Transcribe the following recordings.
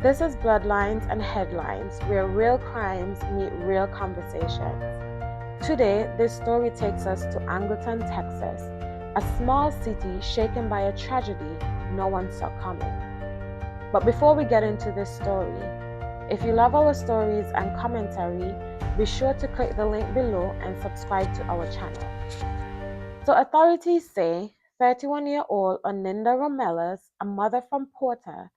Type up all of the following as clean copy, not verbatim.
This is Bloodlines and Headlines, where real crimes meet real conversations. Today, this story takes us to Angleton, Texas, a small city shaken by a tragedy no one saw coming. But before we get into this story, if you love our stories and commentary, be sure to click the link below and subscribe to our channel. So authorities say 31-year-old Oninda Romelus, a mother from Porter,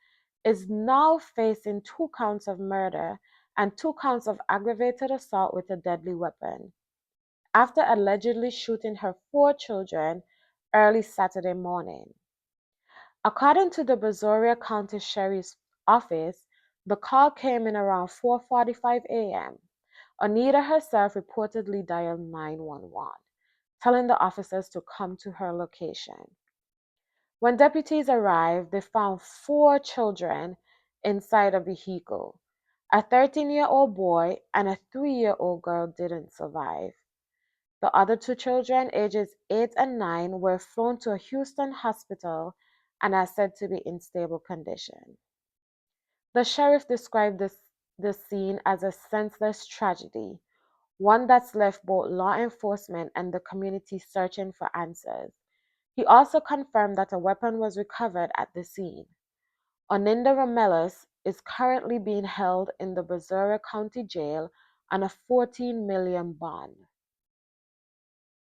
is now facing 2 counts of murder and 2 counts of aggravated assault with a deadly weapon after allegedly shooting her 4 children early Saturday morning. According to the Brazoria County Sheriff's Office, the call came in around 4:45 a.m. Oninda herself reportedly dialed 911, telling the officers to come to her location. When deputies arrived, they found 4 children inside a vehicle. A 13-year-old boy and a 3-year-old girl didn't survive. The other 2 children, ages 8 and 9, were flown to a Houston hospital and are said to be in stable condition. The sheriff described the scene as a senseless tragedy, one that's left both law enforcement and the community searching for answers. He also confirmed that a weapon was recovered at the scene. Oninda Romelus is currently being held in the Brazoria County Jail on a $14 million bond.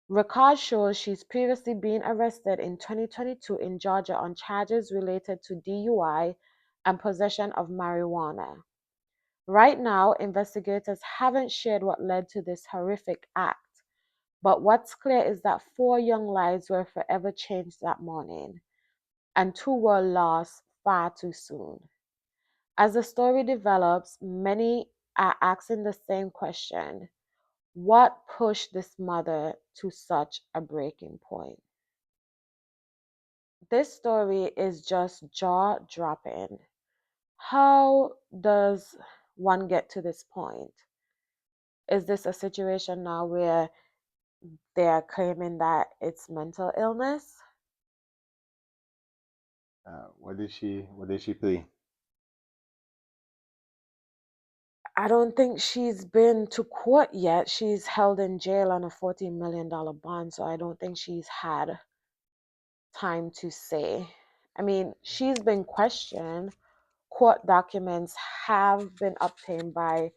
Record shows she's previously been arrested in 2022 in Georgia on charges related to DUI and possession of marijuana. Right now, investigators haven't shared what led to this horrific act, but what's clear is that 4 young lives were forever changed that morning, and 2 were lost far too soon. As the story develops, many are asking the same question: what pushed this mother to such a breaking point? This story is just jaw-dropping. How does one get to this point? Is this a situation now where they are claiming that it's mental illness? What did she plea? I don't think she's been to court yet. She's held in jail on a $14 million bond, so I don't think she's had time to say. I mean, she's been questioned. Court documents have been obtained by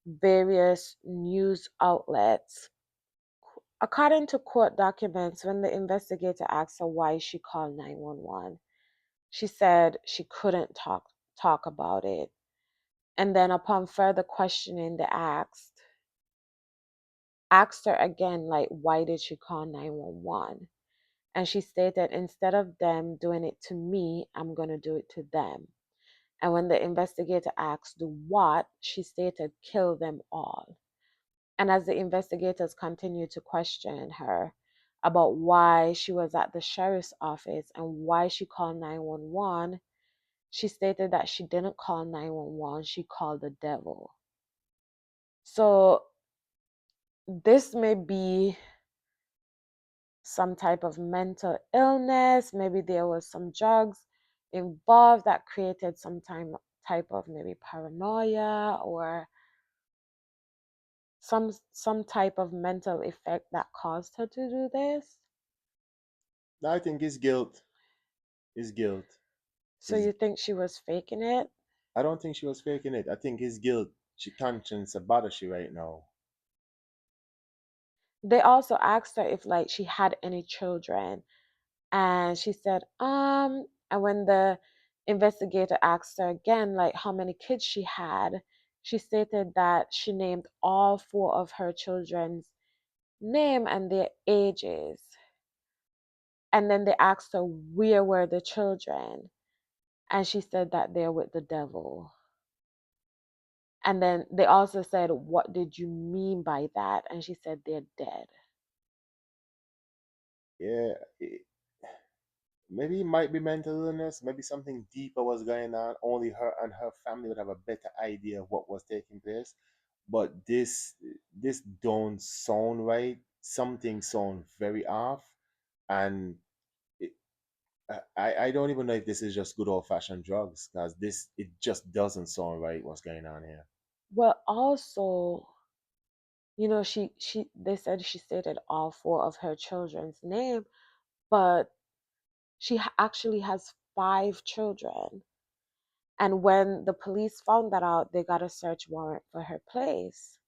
various news outlets. According to court documents, when the investigator asked her why she called 911, she said she couldn't talk about it. And then upon further questioning, they asked her again, like, why did she call 911? And she stated, instead of them doing it to me, I'm going to do it to them. And when the investigator asked, do what? She stated, kill them all. And as the investigators continued to question her about why she was at the sheriff's office and why she called 911, she stated that she didn't call 911, she called the devil. So this may be some type of mental illness. Maybe there was some drugs involved that created some type of maybe paranoia or some type of mental effect that caused her to do this. I think it's guilt. It's guilt. So Is you think she was faking it? I don't think she was faking it. I think it's guilt. She conscience about she right now. They also asked her if like she had any children, and she said and when the investigator asked her again like how many kids she had, she stated that she named all 4 of her children's name and their ages. And then they asked her where were the children, and she said that they're with the devil. And then they also said, what did you mean by that? And she said they're dead. Yeah, maybe it might be mental illness. Maybe something deeper was going on. Only her and her family would have a better idea of what was taking place. But this don't sound right. Something sound very off, and I don't even know if this is just good old fashioned drugs, because this it just doesn't sound right what's going on here. Well, also, she they said she stated all four of her children's name, but actually has five children. And when the police found that out, they got a search warrant for her place.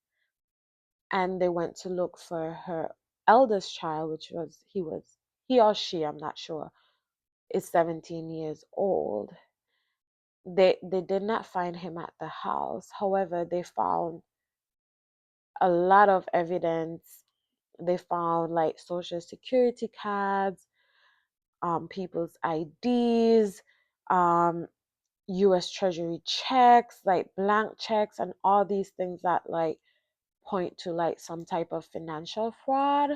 And they went to look for her eldest child, which he or she, I'm not sure, is 17 years old. They did not find him at the house. However, they found a lot of evidence. They found like social security cards, people's IDs, um, US Treasury checks, like blank checks, and all these things that like point to like some type of financial fraud.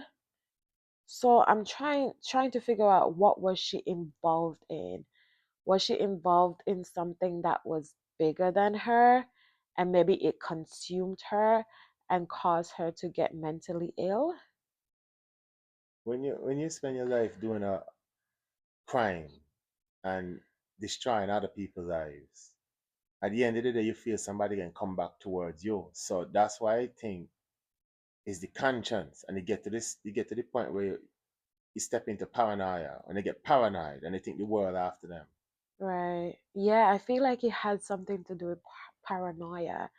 So I'm trying to figure out what was she involved in. Was she involved in something that was bigger than her and maybe it consumed her and caused her to get mentally ill? When you spend your life doing a crime and destroying other people's lives, at the end of the day, you feel somebody can come back towards you. So that's why I think it's the conscience, and you get to the point where you step into paranoia, and they get paranoid, and they think the world after them. Right. Yeah, I feel like it had something to do with paranoia.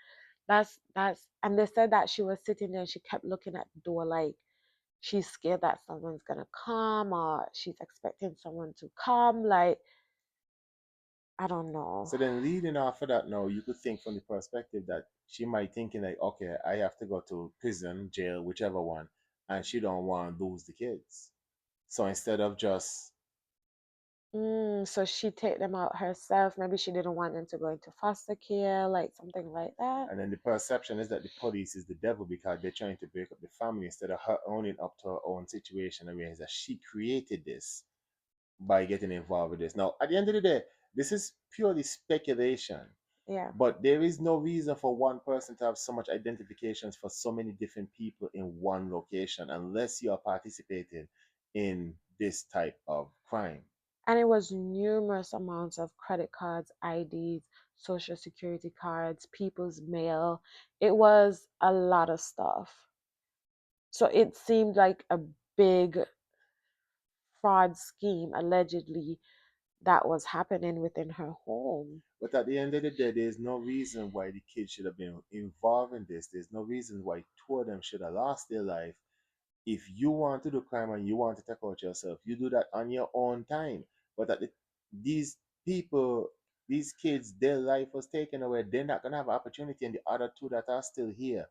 And they said that she was sitting there and she kept looking at the door like she's scared that someone's gonna come or she's expecting someone to come. Like, I don't know. So then, leading off of that, now you could think from the perspective that she might thinking like, okay, I have to go to prison, jail, whichever one, and she don't want to lose the kids. So instead of just, So she take them out herself. Maybe she didn't want them to go into foster care, like something like that. and then the perception is that the police is the devil because they're trying to break up the family instead of her owning up to her own situation and realize that she created this by getting involved with this. Now, at the end of the day, this is purely speculation, Yeah. but there is no reason for one person to have so much identifications for so many different people in one location unless you are participating in this type of crime. And it was numerous amounts of credit cards, IDs, social security cards, people's mail. It was a lot of stuff. So it seemed like a big fraud scheme allegedly that was happening within her home. But at the end of the day, there's no reason why the kids should have been involved in this. There's no reason why two of them should have lost their life. If you want to do crime and you want to take out yourself, you do that on your own time. But these people, these kids, their life was taken away. They're not gonna have an opportunity, and the other two that are still here,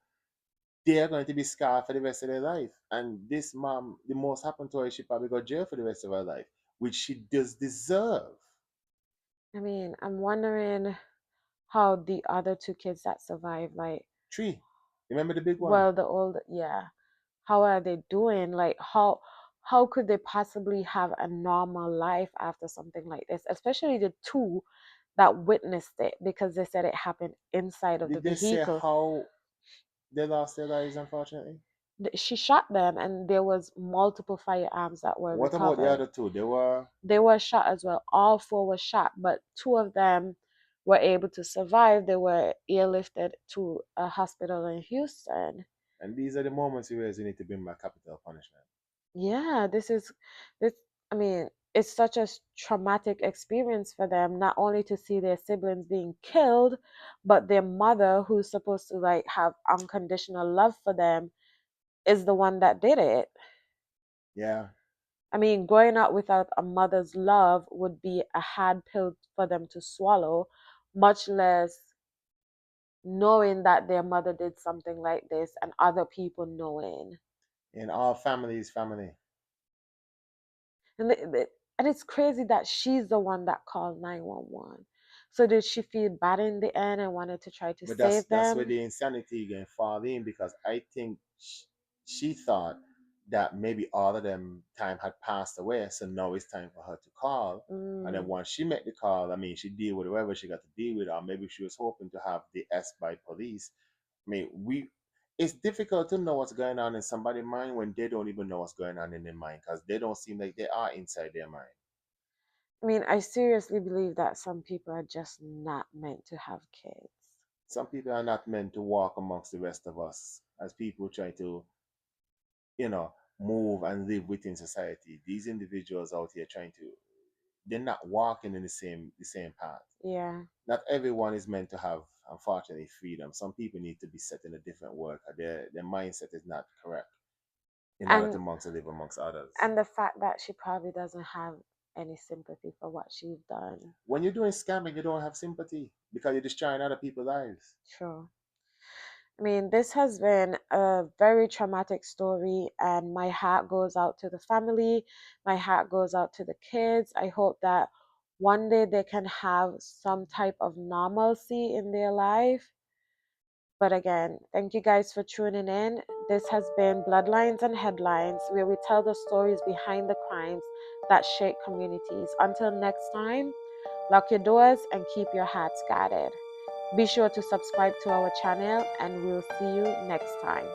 they are going to be scarred for the rest of their life. And this mom, the most happened to her, she probably go jail for the rest of her life, which she does deserve. I mean, I'm wondering how the other two kids that survived, like, Three. Remember the big one? well, the old, yeah, how are they doing? Like, how could they possibly have a normal life after something like this? Especially the two that witnessed it because they said it happened inside of the Did they say vehicle. how they lost their lives, unfortunately? She shot them, and there was multiple firearms that were What about the recovered. other two? They were, They were shot as well. All four were shot, but two of them were able to survive. They were airlifted to a hospital in Houston. and these are the moments where you need to bring back capital punishment. Yeah, this. I mean, it's such a traumatic experience for them, not only to see their siblings being killed, but their mother, who's supposed to like have unconditional love for them, is the one that did it. Yeah, I mean, growing up without a mother's love would be a hard pill for them to swallow, much less knowing that their mother did something like this and other people knowing. in all families, family. And it's crazy that she's the one that called 911. So did she feel bad in the end and wanted to try to But save that's where them? the insanity can fall in, because I think she thought that maybe all of them time had passed away, so now it's time for her to call. And then Mm. once she made the call, I mean, she deal with whatever she got to deal with, or maybe she was hoping to have the S by police. I mean, it's difficult to know what's going on in somebody's mind when they don't even know what's going on in their mind, because they don't seem like they are inside their mind. I mean, I seriously believe that some people are just not meant to have kids. Some people are not meant to walk amongst the rest of us as people try to, you know, move and live within society. These individuals out here trying to, they're not walking in the same path. Yeah. Not everyone is meant to have, unfortunately, freedom. Some people need to be set in a different work. Their mindset is not correct in order to And amongst to live amongst others. and the fact that she probably doesn't have any sympathy for what she's done. When you're doing scamming, you don't have sympathy because you're destroying other people's lives. True. I mean, this has been a very traumatic story, and my heart goes out to the family. My heart goes out to the kids. I hope that one day they can have some type of normalcy in their life. But again, thank you guys for tuning in. This has been Bloodlines and Headlines, where we tell the stories behind the crimes that shake communities. Until next time, lock your doors and keep your hearts guarded. Be sure to subscribe to our channel, and we'll see you next time.